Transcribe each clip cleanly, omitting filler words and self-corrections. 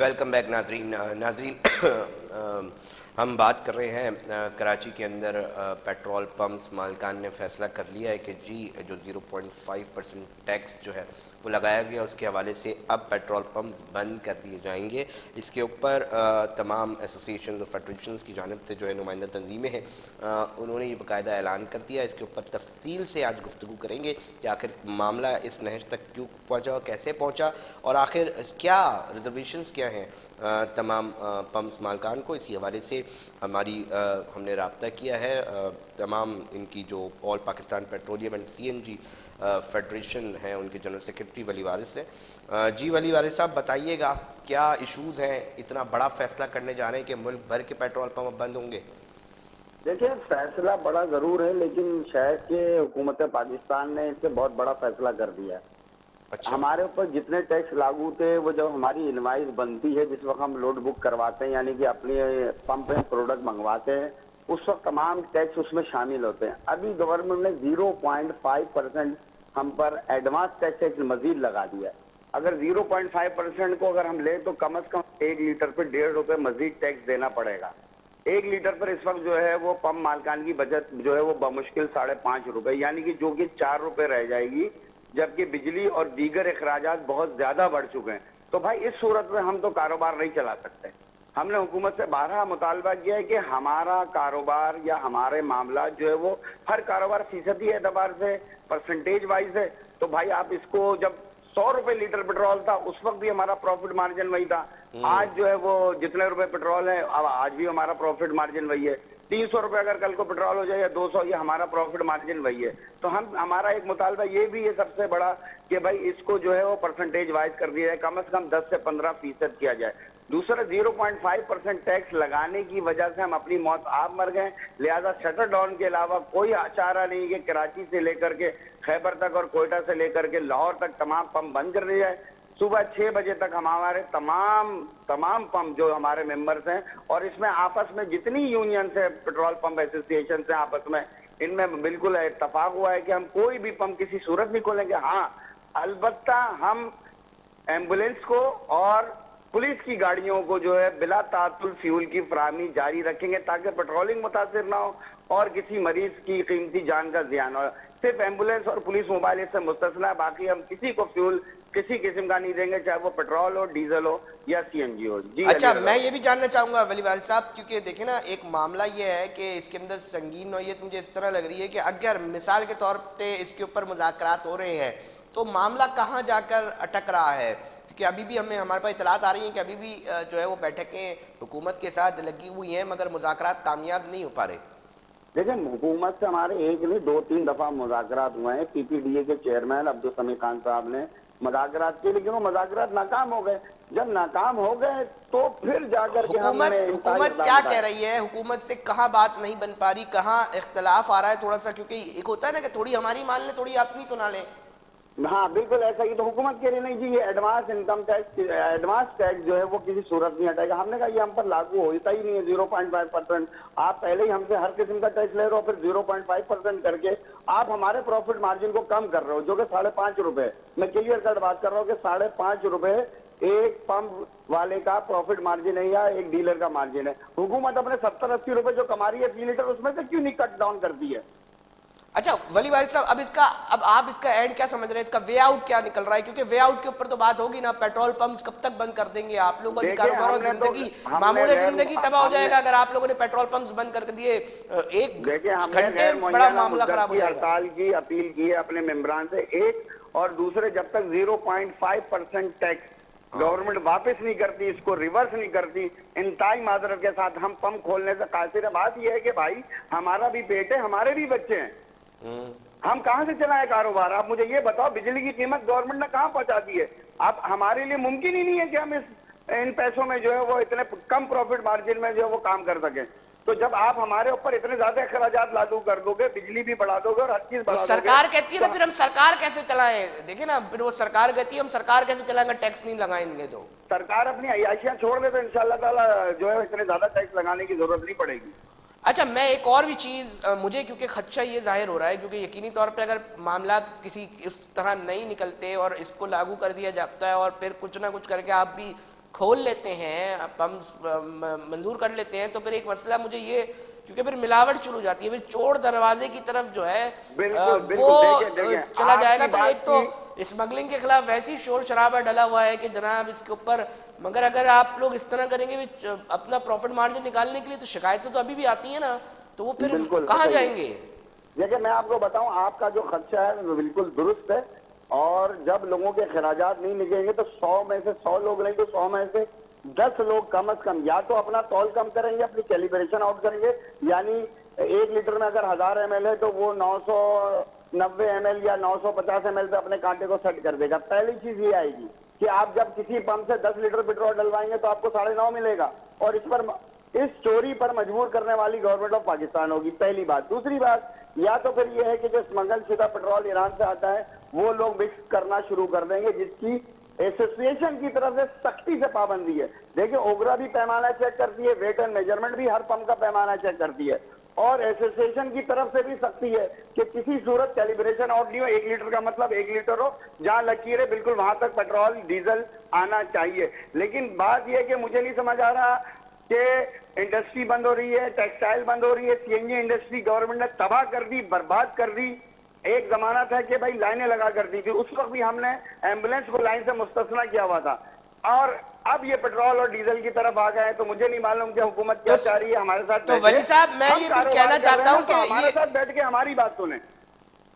Welcome back ناظرین ہم بات کر رہے ہیں کراچی کے اندر پیٹرول پمپس مالکان نے فیصلہ کر لیا ہے کہ جی جو 0.5% ٹیکس جو ہے وہ لگایا گیا اس کے حوالے سے اب پیٹرول پمپس بند کر دیے جائیں گے. اس کے اوپر تمام ایسوسیشنز اور فیڈریشنز کی جانب سے جو ہے نمائندہ تنظیمیں ہیں انہوں نے یہ باقاعدہ اعلان کر دیا. اس کے اوپر تفصیل سے آج گفتگو کریں گے کہ آخر معاملہ اس نہج تک کیوں پہنچا اور کیسے پہنچا اور آخر کیا ریزرویشنز کیا ہیں تمام پمپس مالکان کو. اسی حوالے سے ہم نے رابطہ کیا ہے تمام ان کی جو all Pakistan petroleum and C N G federation ہیں ان کے جنرل سیکرٹری ولی وارث سے. جی ولی وارث صاحب بتائیے گا کیا ایشوز ہیں, اتنا بڑا فیصلہ کرنے جا رہے ہیں کہ ملک بھر کے پیٹرول پمپ بند ہوں گے؟ دیکھیں فیصلہ بڑا ضرور ہے لیکن شاید کہ حکومت پاکستان نے اس سے بہت بڑا فیصلہ کر دیا ہے. ہمارے اوپر جتنے ٹیکس لاگو تھے وہ جب ہماری انوائس بنتی ہے جس وقت ہم لوڈ بک کرواتے ہیں یعنی کہ اپنے پمپ میں پروڈکٹ منگواتے ہیں اس وقت تمام ٹیکس اس میں شامل ہوتے ہیں. ابھی گورنمنٹ نے 0.5% ہم پر ایڈوانس ٹیکس ایک مزید لگا دیا ہے. اگر 0.5% کو اگر ہم لیں تو کم از کم 1 لیٹر پہ 1.5 روپے مزید ٹیکس دینا پڑے گا. 1 لیٹر پر اس وقت جو ہے وہ پمپ مالکان کی بچت جو ہے وہ بمشکل 5.5 روپے یعنی کہ جو کہ 4 روپے رہ جائے گی, جبکہ بجلی اور دیگر اخراجات بہت زیادہ بڑھ چکے ہیں. تو بھائی اس صورت میں ہم تو کاروبار نہیں چلا سکتے. ہم نے حکومت سے بارہا مطالبہ کیا ہے کہ ہمارا کاروبار یا ہمارے معاملات جو ہے وہ ہر کاروبار فیصدی اعتبار سے پرسنٹیج وائز ہے. تو بھائی آپ اس کو جب 100 روپے لیٹر پیٹرول تھا اس وقت بھی ہمارا پروفٹ مارجن وہی تھا. آج جو ہے وہ جتنے روپے پیٹرول ہے اب آج بھی ہمارا پروفٹ مارجن وہی ہے. 300 روپے اگر کل کو پیٹرول ہو جائے یا 200 یہ ہمارا پروفٹ مارجن وہی ہے. تو ہمارا ایک مطالبہ یہ بھی ہے سب سے بڑا کہ بھائی اس کو جو ہے وہ پرسنٹیج وائز کر دیا جائے, کم از کم 10 سے 15% کیا جائے. دوسرا 0.5% ٹیکس لگانے کی وجہ سے ہم اپنی موت آپ مر گئے, لہذا شٹر ڈاؤن کے علاوہ کوئی چارہ نہیں کہ کراچی سے لے کر کے خیبر تک اور کوئٹہ سے لے کر کے لاہور تک تمام پمپ بند کر دیے جائے. صبح 6 بجے تک ہمارے تمام پمپ جو ہمارے ممبرز ہیں اور اس میں آپس میں جتنی یونینز ہیں پیٹرول پمپ ایسوسیشن سے آپس میں ان میں بالکل اتفاق ہوا ہے کہ ہم کوئی بھی پمپ کسی صورت نہیں کھولیں گے. ہاں البتہ ہم ایمبولینس کو اور پولیس کی گاڑیوں کو جو ہے بلا تعطل فیول کی فراہمی جاری رکھیں گے تاکہ پیٹرولنگ متاثر نہ ہو اور کسی مریض کی قیمتی جان کا زیان ہو. صرف ایمبولینس اور پولیس موبائل اس سے مستثنی, باقی ہم کسی کو فیول کسی قسم کا نہیں دیں گے, چاہے وہ پیٹرول ہو, ڈیزل ہو یا سی این جی ہو. جی اچھا میں یہ بھی جاننا چاہوں گا ولی وارث صاحب, کیونکہ دیکھیں نا ایک معاملہ یہ ہے کہ اس کے اندر سنگین نوعیت مجھے اس طرح لگ رہی ہے کہ اگر مثال کے طور پہ اس کے اوپر مذاکرات ہو رہے ہیں تو معاملہ کہاں جا کر اٹک رہا ہے؟ کہ ابھی بھی ہمارے پاس اطلاعات آ رہی ہیں کہ ابھی بھی جو ہے وہ بیٹھکیں حکومت کے ساتھ لگی ہوئی ہیں مگر مذاکرات کامیاب نہیں ہو پا رہے. دیکھیں حکومت سے ہمارے ایک نہیں 2-3 دفعہ مذاکرات ہوئے ہیں. پی پی ڈی اے کے چیئرمین عبدالسمیع خان صاحب نے مذاکرات کی لیکن وہ مذاکرات ناکام ہو گئے. جب ناکام ہو گئے تو پھر جا کر کے حکومت کیا کہہ رہی ہے؟ حکومت سے کہاں بات نہیں بن پا رہی, کہاں اختلاف آ رہا ہے تھوڑا سا, کیونکہ ایک ہوتا ہے نا کہ تھوڑی ہماری مان لیں تھوڑی اپنی سنا لیں. ہاں بالکل ایسا ہی. تو حکومت کہہ رہی نہیں جی یہ advance income tax advance tax جو ہے وہ کسی صورت نہیں ہٹائے گا. ہم نے کہا یہ ہم پر لاگو ہوتا ہی نہیں ہے 0.5%. آپ پہلے ہی ہم سے ہر قسم کا ٹیکس لے رہے ہو, پھر 0.5% کر کے آپ ہمارے پروفٹ مارجن کو کم کر رہے ہو جو کہ 5.5 روپے. میں کلیئر کٹ بات کر رہا ہوں کہ 5.5 روپے ایک پمپ والے کا پروفٹ مارجن ہے یا ایک ڈیلر کا مارجن ہے. حکومت اپنے 70-80 روپے جو کما رہی ہے فی لیٹر اس میں سے کیوں نہیں کٹ ڈاؤن کرتی ہے؟ اچھا ولی وارث صاحب اب آپ اس کا اینڈ کیا سمجھ رہے ہیں, اس کا وے آؤٹ کیا نکل رہا ہے؟ کیونکہ وے آؤٹ کے اوپر تو بات ہوگی نا, پیٹرول پمپس کب تک بند کر دیں گے آپ لوگوں کا کاروبار اور زندگی معمول زندگی تباہ ہو جائے گا اگر آپ لوگوں نے پیٹرول پمپس بند کر دیے. ایک گھنٹے بڑا معاملہ خراب ہو جائے گا. ہڑتال کی اپیل کی ہے اپنے ممبران سے, ایک اور دوسرے جب تک 0.5% ٹیکس گورنمنٹ واپس نہیں کرتی, اس کو ریورس نہیں کرتی, انتہائی معذرت کے ساتھ ہم پمپ کھولنے سے قاصر ہے. بات یہ ہے کہ بھائی ہمارا بھی پیٹ ہے, ہمارے بھی بچے ہیں, ہم کہاں سے چلائیں کاروبار؟ آپ مجھے یہ بتاؤ بجلی کی قیمت گورنمنٹ نے کہاں پہنچا دی ہے؟ اب ہمارے لیے ممکن ہی نہیں ہے کہ ہم ان پیسوں میں جو ہے وہ اتنے کم پروفٹ مارجن میں جو ہے وہ کام کر سکیں. تو جب آپ ہمارے اوپر اتنے زیادہ اخراجات لاگو کر دو گے, بجلی بھی بڑھا دو گے اور ہر چیز بڑھا دو گے, سرکار کہتی ہے نا پھر ہم سرکار کیسے چلائیں؟ دیکھیں نا پھر وہ سرکار کہتی ہے ہم سرکار کیسے چلائیں گے ٹیکس نہیں لگائیں گے؟ تو سرکار اپنی عیاشیاں چھوڑ دے تو انشاءاللہ تعالیٰ جو ہے اتنے زیادہ ٹیکس لگانے کی ضرورت نہیں پڑے گی. اچھا میں ایک اور بھی چیز مجھے کیونکہ خدشہ یہ ظاہر ہو رہا ہے کیونکہ یقینی طور پہ اگر معاملات کسی اس طرح نہیں نکلتے اور اس کو لاگو کر دیا جاتا ہے اور پھر کچھ نہ کچھ کر کے آپ بھی کھول لیتے ہیں، پمپس منظور کر لیتے ہیں، تو پھر ایک مسئلہ مجھے یہ، کیونکہ پھر ملاوٹ شروع ہو جاتی ہے، پھر چور دروازے کی طرف جو ہے بالکل وہ بالکل، دیکھیں چلا آپ جائے گا. کی پھر ایک بات تو کی اسمگلنگ کے خلاف ویسی شور شرابہ ڈلا ہوا ہے کہ جناب اس کے اوپر، مگر اگر آپ لوگ اس طرح کریں گے اپنا پروفٹ مارجن نکالنے کے لیے، تو شکایتیں تو ابھی بھی آتی ہیں نا، تو وہ پھر بالکل کہاں صحیح ہے. جائیں گے؟ دیکھیں میں آپ کو بتاؤں، آپ کا جو خدشہ ہے وہ بالکل درست ہے، اور جب لوگوں کے اخراجات نہیں نکلیں گے تو 100 میں سے 100 لوگ نہیں تو 100 میں سے 10 لوگ کم از کم یا تو اپنا تول کم کریں گے، اپنی کیلیبریشن آؤٹ کریں گے، یعنی 1 لیٹر میں اگر 1000 ml ہے تو وہ 990 ml یا 950 ml پہ اپنے کانٹے کو سیٹ کر دے گا. پہلی چیز یہ آئے گی کہ آپ جب کسی پمپ سے 10 لیٹر پیٹرول ڈلوائیں گے تو آپ کو 9.5 ملے گا، اور اس چوری پر مجبور کرنے والی گورنمنٹ آف پاکستان ہوگی. پہلی بات. دوسری بات، یا تو پھر یہ ہے کہ جو اسمگل شدہ پیٹرول ایران سے آتا ہے وہ لوگ مکس کرنا شروع کر دیں گے، جس کی ایسوسیشن کی طرف سے سختی سے پابندی ہے. دیکھیں اوگرا بھی پیمانہ چیک کرتی ہے، ویٹ اینڈ میجرمنٹ بھی ہر پمپ کا پیمانہ چیک کرتی ہے، اور ایسوسیشن کی طرف سے بھی سختی ہے کہ کسی صورت کیلیبریشن آؤٹ نہیں ہو. 1 لیٹر کا مطلب 1 لیٹر ہو، جہاں لکیر ہے بالکل وہاں تک پیٹرول ڈیزل آنا چاہیے. لیکن بات یہ ہے کہ مجھے نہیں سمجھ آ رہا کہ انڈسٹری بند ہو رہی ہے، ٹیکسٹائل بند ہو رہی ہے، سی این جی انڈسٹری گورنمنٹ نے تباہ کر دی، برباد کر دی. ایک زمانہ تھا کہ بھائی لائنیں لگا کر دی تھی، اس وقت بھی ہم نے ایمبولینس کو لائن سے مستثنا کیا ہوا تھا، اور اب یہ پیٹرول اور ڈیزل کی طرف آ گئے ہیں. تو مجھے نہیں معلوم کہ حکومت کیا چاہ رہی ہے ہمارے ساتھ. تو ولی صاحب میں یہ بھی کہنا چاہتا ہوں کہ ہمارے ساتھ بیٹھ کے ہماری بات سنیں.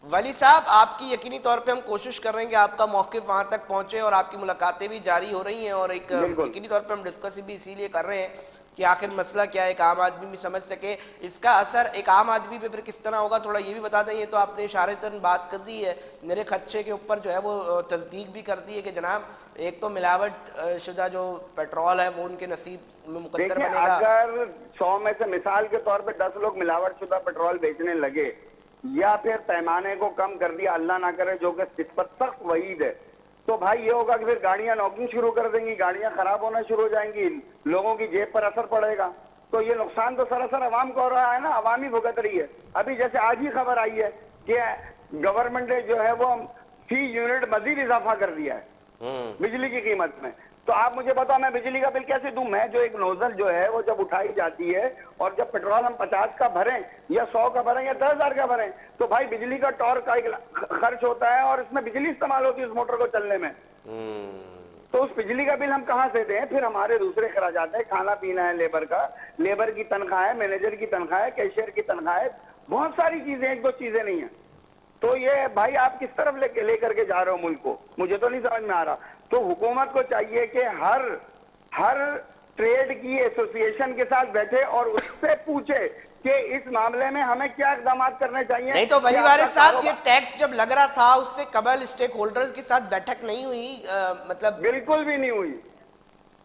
ولی صاحب آپ کی یقینی طور پہ ہم کوشش کر رہے ہیں کہ آپ کا موقف وہاں تک پہنچے، اور آپ کی ملاقاتیں بھی جاری ہو رہی ہیں، اور ایک بالکل یقینی طور پہ ہم ڈسکس بھی اسی لیے کر رہے ہیں کہ آخر مسئلہ کیا ہے، ایک عام آدمی بھی سمجھ سکے اس کا اثر ایک عام آدمی پہ پھر کس طرح ہوگا. تھوڑا یہ بھی بتا دیں. یہ تو آپ نے اشارتاً بات کر دی ہے، میرے خدشے کے اوپر جو ہے وہ تصدیق بھی کر دی ہے کہ جناب ایک تو ملاوٹ شدہ جو پیٹرول ہے وہ ان کے نصیب میں مقدر دیکھیں، بنے گا. اگر 100 میں سے مثال کے طور پہ 10 لوگ ملاوٹ شدہ پیٹرول بیچنے لگے، یا پھر پیمانے کو کم کر دیا، اللہ نہ کرے، جو کہ اس پر سخت وعید ہے، تو بھائی یہ ہوگا کہ پھر گاڑیاں نوکنگ شروع کر دیں گی، گاڑیاں خراب ہونا شروع ہو جائیں گی، لوگوں کی جیب پر اثر پڑے گا. تو یہ نقصان تو سراسر عوام کو ہو رہا ہے نا، عوامی بھگت رہی ہے. ابھی جیسے آج ہی خبر آئی ہے کہ گورنمنٹ نے جو ہے وہ فی یونٹ مزید اضافہ کر دیا ہے بجلی کی قیمت میں. تو آپ مجھے بتاؤ میں بجلی کا بل کیسے دوں؟ میں جو ایک نوزل جو ہے وہ جب اٹھائی جاتی ہے، اور جب پیٹرول ہم 50 کا بھریں یا 100 کا بھریں یا 10,000 کا بھریں، تو بھائی بجلی کا ٹارک کا ایک خرچ ہوتا ہے، اور اس میں بجلی استعمال ہوتی ہے اس موٹر کو چلنے میں. تو اس بجلی کا بل ہم کہاں سے دیں؟ پھر ہمارے دوسرے اخراجات ہیں، کھانا پینا ہے لیبر کا، لیبر کی تنخواہ ہے، مینیجر کی تنخواہ ہے، کیشیئر کی تنخواہ ہے، بہت ساری چیزیں، ایک دو چیزیں نہیں ہیں. تو یہ بھائی آپ کس طرف لے کر کے جا رہے ہو ملک کو؟ مجھے تو نہیں سمجھ میں آ رہا. تو حکومت کو چاہیے کہ ہر ٹریڈ کی ایسوسی ایشن کے ساتھ بیٹھے اور اس سے پوچھے کہ اس معاملے میں ہمیں کیا اقدامات کرنے چاہیے. نہیں تو ولی وارث صاحب یہ ٹیکس جب لگ رہا تھا اس سے قبل اسٹیک ہولڈرز کے ساتھ بیٹھک نہیں ہوئی؟ مطلب بالکل بھی نہیں ہوئی،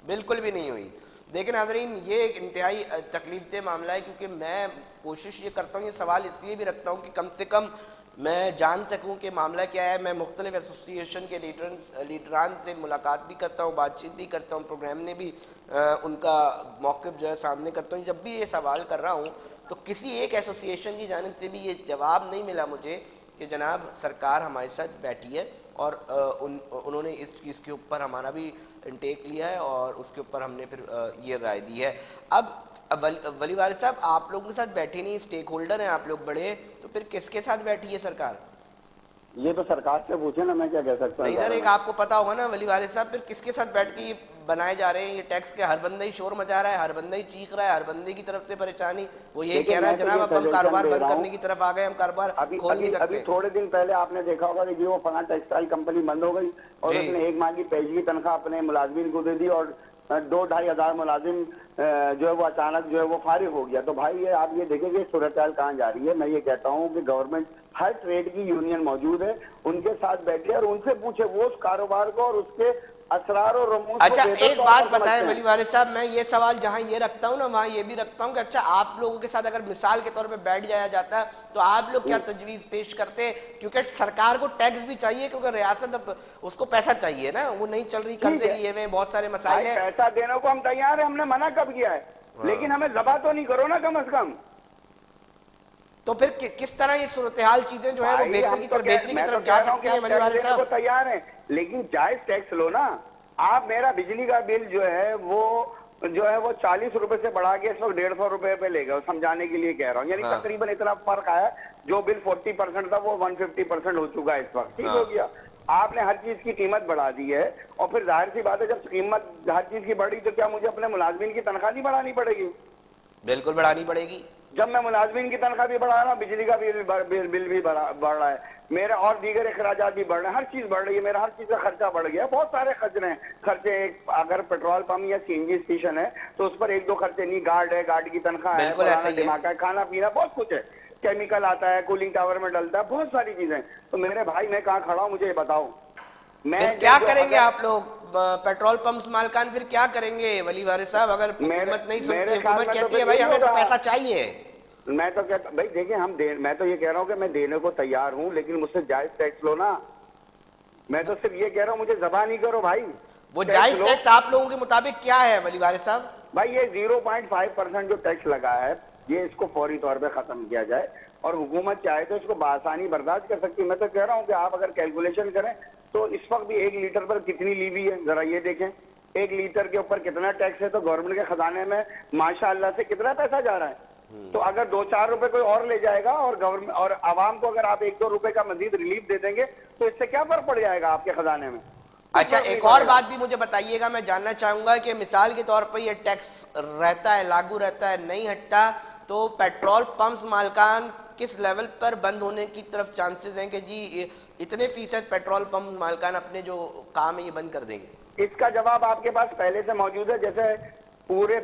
بالکل بھی نہیں ہوئی. دیکھیں ناظرین، یہ ایک انتہائی تکلیف دہ معاملہ ہے، کیونکہ میں کوشش یہ کرتا ہوں، یہ سوال اس لیے بھی رکھتا ہوں کہ کم سے کم میں جان سکوں کہ معاملہ کیا ہے. میں مختلف ایسوسی ایشن کے لیڈران سے ملاقات بھی کرتا ہوں، بات چیت بھی کرتا ہوں، پروگرام نے بھی ان کا موقف جو ہے سامنے کرتا ہوں. جب بھی یہ سوال کر رہا ہوں تو کسی ایک ایسوسی ایشن کی جانب سے بھی یہ جواب نہیں ملا مجھے کہ جناب سرکار ہمارے ساتھ بیٹھی ہے، اور انہوں نے اس چیز کے اوپر ہمارا بھی انٹیک لیا ہے، اور اس کے اوپر ہم نے پھر یہ رائے دی ہے. اب ولی وارث صاحب آپ لوگوں کے ساتھ بیٹھی نہیں، اسٹیک ہولڈر ہیں آپ لوگ بڑے، تو پھر کس کے ساتھ بیٹھی ہے سرکار؟ یہ تو سرکار سے پوچھے نا، میں کیا کہہ سکتا ہوں. نہیں سر، ایک آپ کو پتا ہوگا نا ولی وارث صاحب، پھر کس کے ساتھ بیٹھ کے یہ بنائے جا رہے ہیں یہ ٹیکس کے؟ ہر بندہ ہی شور مچا رہا ہے، ہر بندہ ہی چیخ رہا ہے، ہر بندے کی طرف سے پریشانی. وہ یہی کہہ رہا ہے جناب اب ہم کاروبار بند کرنے کی طرف آ گئے، ہم کاروبار کھول نہیں ابھی سکتے. تھوڑے دن پہلے آپ نے دیکھا ہوگا کہ وہ فلاں ٹیکسٹائل کمپنی بند ہو گئی، اور اس نے 1 ماہ کی پیشگی تنخواہ اپنے ملازمین کو دے دی، اور 2-2.5 ہزار ملازم جو ہے وہ اچانک جو ہے وہ فارغ ہو گیا. تو بھائی آپ یہ دیکھیں کہ صورتحال کہاں جا رہی ہے. میں یہ کہتا ہوں کہ گورنمنٹ، ہر ٹریڈ کی یونین موجود ہے، ان کے ساتھ بیٹھے اور ان سے پوچھے وہ اس کاروبار کو اور اس کے اسرار و رموز کو. اچھا ایک بات بتائیں ولی وارث صاحب، میں یہ سوال جہاں یہ رکھتا ہوں نا وہاں یہ بھی رکھتا ہوں کہ اچھا آپ لوگوں کے ساتھ اگر مثال کے طور پہ بیٹھ جایا جاتا ہے تو آپ لوگ کیا تجویز پیش کرتے؟ کیونکہ سرکار کو ٹیکس بھی چاہیے، کیونکہ ریاست اب اس کو پیسہ چاہیے نا، وہ نہیں چل رہی، قرضے لیے ہوئے، بہت سارے مسائل ہیں. پیسہ دینے کو ہم تیار ہیں، ہم نے منع کب کیا ہے؟ لیکن ہمیں ذبح تو نہیں کرو نا کم از کم. تو پھر کس طرح یہ صورتحال چیزیں جو ہے وہ بہتری کی طرف جا سکتی ہیں؟ ولی وارث صاحب تیار ہیں، لیکن جائز ٹیکس لو نا. آپ میرا بجلی کا بل جو ہے وہ 40 روپے سے بڑھا کے اس وقت 150 روپے پہ لے گا, سمجھانے کے لیے کہہ رہا ہوں. یعنی تقریباً اتنا فرق آیا, جو بل 40% تھا وہ 150% ہو چکا ہے اس وقت. ٹھیک ہو گیا. آپ نے ہر چیز کی قیمت بڑھا دی ہے, اور پھر ظاہر سی بات ہے جب قیمت ہر چیز کی بڑھی تو کیا مجھے اپنے ملازمین کی تنخواہ نہیں بڑھانی پڑے گی؟ بالکل بڑھانی پڑے گی. جب میں ملازمین کی تنخواہ بھی بڑھا رہا ہوں, بجلی کا بل بھی بڑھ رہا ہے میرا, اور دیگر اخراجات بھی بڑھ رہے ہیں, ہر چیز بڑھ رہی ہے, میرا ہر چیز کا خرچہ بڑھ گیا. بہت سارے خرچے اگر پیٹرول پمپ یا سی این جی اسٹیشن ہے تو اس پر ایک دو خرچے نہیں, گارڈ ہے, گارڈ کی تنخواہ ہے, دماغ ہے, کھانا پینا بہت کچھ ہے, کیمیکل آتا ہے, کولنگ ٹاور میں ڈلتا ہے, بہت ساری چیزیں. تو میرے بھائی میں کہاں کھڑا ہوں مجھے یہ بتاؤ. پھر کیا کریں گے آپ لوگ, پیٹرول پمپس مالکان پھر کیا کریں گے ولی وارث صاحب, اگر حکومت نہیں سنتی, حکومت کہتی ہے بھائی ہمیں تو پیسہ چاہیے؟ میں تو کہتا بھائی دیکھیں میں تو یہ کہہ رہا ہوں کہ میں دینے کو تیار ہوں, لیکن مجھ سے جائز ٹیکس لو نا. میں تو صرف یہ کہہ رہا ہوں مجھے ذبح نہیں کرو بھائی. وہ جائز ٹیکس آپ لوگوں کے مطابق کیا ہے ولی وارث صاحب؟ بھائی یہ 0.5% جو ٹیکس لگا ہے یہ اس کو فوری طور پہ ختم کیا جائے, اور حکومت چاہے تو اس کو بآسانی برداشت کر سکتی ہے. میں تو کہہ رہا ہوں کہ آپ اگر کیلکولیشن کریں تو اس وقت بھی 1 لیٹر پر کتنی لیوی ہے ذرا یہ دیکھیں, 1 لیٹر کے اوپر کتنا ٹیکس ہے, تو گورنمنٹ کے خزانے میں ماشاءاللہ سے کتنا پیسہ جا رہا ہے. تو اگر 2-4 روپے کوئی اور لے جائے گا, اور گورنمنٹ اور عوام کو اگر آپ 1-2 روپے کا مزید ریلیف دے دیں گے تو اس سے کیا فرق پڑ جائے گا آپ کے خزانے میں؟ اچھا ایک اور بات بھی مجھے بتائیے گا, میں جاننا چاہوں گا کہ مثال کے طور پر یہ ٹیکس رہتا ہے, لاگو رہتا ہے, نہیں ہٹتا, تو پیٹرول پمپس مالکان کس لیول پر بند ہونے کی طرف چانسز ہیں کہ جی اتنے فیصد پیٹرول پمپ مالکان اپنے جو کام ہے یہ بند کر دیں گے؟ اس کا جواب آپ کے پاس پہلے سے موجود ہے. جیسے پورے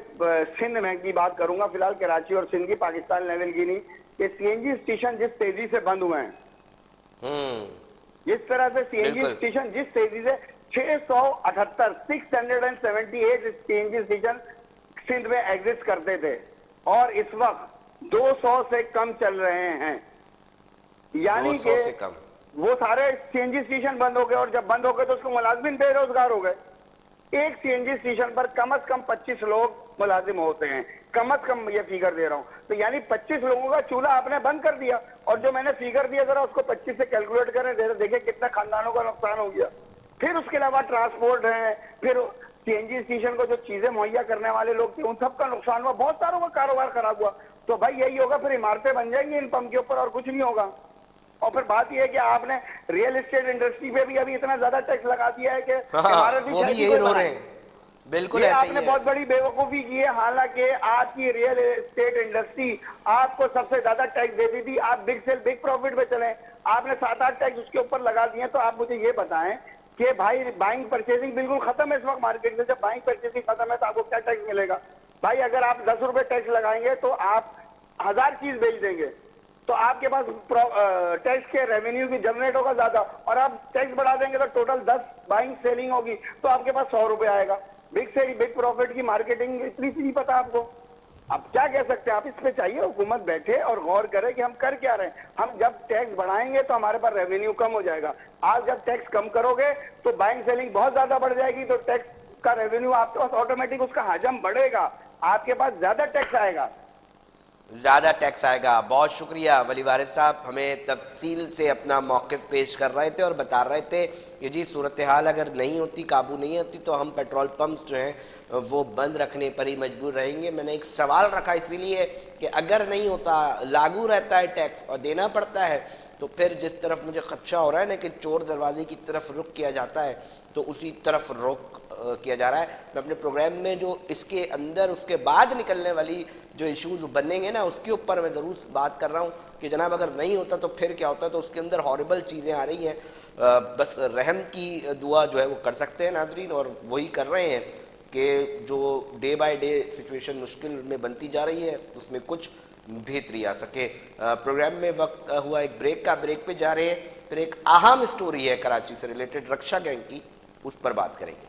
سندھ میں کی بات کروں گا, فی الحال کراچی اور سندھ کی, پاکستان لیول کی نہیں, کہ سی این جی اسٹیشن جس تیزی سے بند ہوئے ہیں, جس طرح سے سی این جی اسٹیشن جس تیزی سے 678 سی این جی اسٹیشن سندھ میں ایگزسٹ کرتے تھے, اور اس وقت 200 سے کم چل رہے ہیں. یعنی کہ وہ سارے سی این جی اسٹیشن بند ہو گئے, اور جب بند ہو گئے تو اس کو ملازمین بے روزگار ہو گئے. ایک سی این جی اسٹیشن پر کم از کم 25 لوگ ملازم ہوتے ہیں, کم از کم یہ فیگر دے رہا ہوں. تو یعنی 25 لوگوں کا چولہا آپ نے بند کر دیا, اور جو میں نے فیگر دیا ذرا اس کو 25 سے کیلکولیٹ کریں, دیکھیں کتنے خاندانوں کا نقصان ہو گیا. پھر اس کے علاوہ ٹرانسپورٹ ہے, پھر سی این جی اسٹیشن کو جو چیزیں مہیا کرنے والے لوگ تھے ان سب کا نقصان ہوا, بہت ساروں کا کاروبار خراب ہوا. تو بھائی یہی ہوگا, پھر عمارتیں بن جائیں گی ان پمپ کے اوپر اور کچھ نہیں ہوگا. اور پھر بات یہ ہے کہ آپ نے ریئل اسٹیٹ انڈسٹری پہ بھی ابھی اتنا زیادہ ٹیکس لگا دیا ہے کہ وہ بھی یہی رو رہے ہیں. بالکل ایسا ہی ہے. آپ نے بہت بڑی بے وقوفی کی ہے, حالانکہ آپ کی ریئل اسٹیٹ انڈسٹری آپ کو سب سے زیادہ ٹیکس دیتی تھی. آپ بگ سیل بگ پروفٹ پہ چلیں, آپ نے 7-8 ٹیکس اس کے اوپر لگا دیے. تو آپ مجھے یہ بتائیں کہ بھائی بائنگ پرچیزنگ بالکل ختم ہے اس وقت مارکیٹ میں. جب بائنگ پرچیزنگ ختم ہے تو آپ کو کیا ٹیکس ملے گا؟ بھائی اگر آپ 10 روپے ٹیکس لگائیں گے تو آپ 1000 چیز بیچ دیں گے, تو آپ کے پاس ٹیکس کے ریونیو بھی جنریٹ ہوگا زیادہ, اور آپ ٹیکس بڑھا دیں گے تو ٹوٹل 10 بائنگ سیلنگ ہوگی تو آپ کے پاس 100 روپے آئے گا. بگ سے بگ پروفٹ کی مارکیٹنگ اتنی سی نہیں پتا آپ کو. اب کیا کہہ سکتے ہیں آپ اس پہ؟ چاہیے حکومت بیٹھے اور غور کرے کہ ہم کر کیا رہے ہیں. ہم جب ٹیکس بڑھائیں گے تو ہمارے پاس ریونیو کم ہو جائے گا. آپ جب ٹیکس کم کرو گے تو بائنگ سیلنگ بہت زیادہ بڑھ جائے گی, تو ٹیکس کا ریونیو آپ کے پاس آٹومیٹک اس کا حجم بڑھے گا, آپ کے پاس زیادہ ٹیکس آئے گا. زیادہ ٹیکس آئے گا. بہت شکریہ ولی وارث صاحب, ہمیں تفصیل سے اپنا موقف پیش کر رہے تھے اور بتا رہے تھے کہ جی صورتحال اگر نہیں ہوتی, قابو نہیں ہوتی, تو ہم پیٹرول پمپس جو ہیں وہ بند رکھنے پر ہی مجبور رہیں گے. میں نے ایک سوال رکھا اسی لیے کہ اگر نہیں ہوتا, لاگو رہتا ہے ٹیکس اور دینا پڑتا ہے, تو پھر جس طرف مجھے خدشہ ہو رہا ہے نا کہ چور دروازے کی طرف رخ کیا جاتا ہے, تو اسی طرف رخ کیا جا رہا ہے. میں اپنے پروگرام میں جو اس کے اندر اس کے بعد نکلنے والی جو ایشوز بنیں گے نا اس کے اوپر میں ضرور بات کر رہا ہوں کہ جناب اگر نہیں ہوتا تو پھر کیا ہوتا ہے. تو اس کے اندر ہاربل چیزیں آ رہی ہیں. بس رحم کی دعا جو ہے وہ کر سکتے ہیں ناظرین, اور وہی کر رہے ہیں کہ جو ڈے بائی ڈے سچویشن مشکل میں بنتی جا رہی ہے اس میں کچھ بہتری آ سکے. پروگرام میں وقت ہوا ایک بریک کا, بریک پہ جا رہے ہیں. پھر ایک اہم اسٹوری ہے کراچی سے ریلیٹڈ رکشا گینگ کی, اس پر بات کریں گے.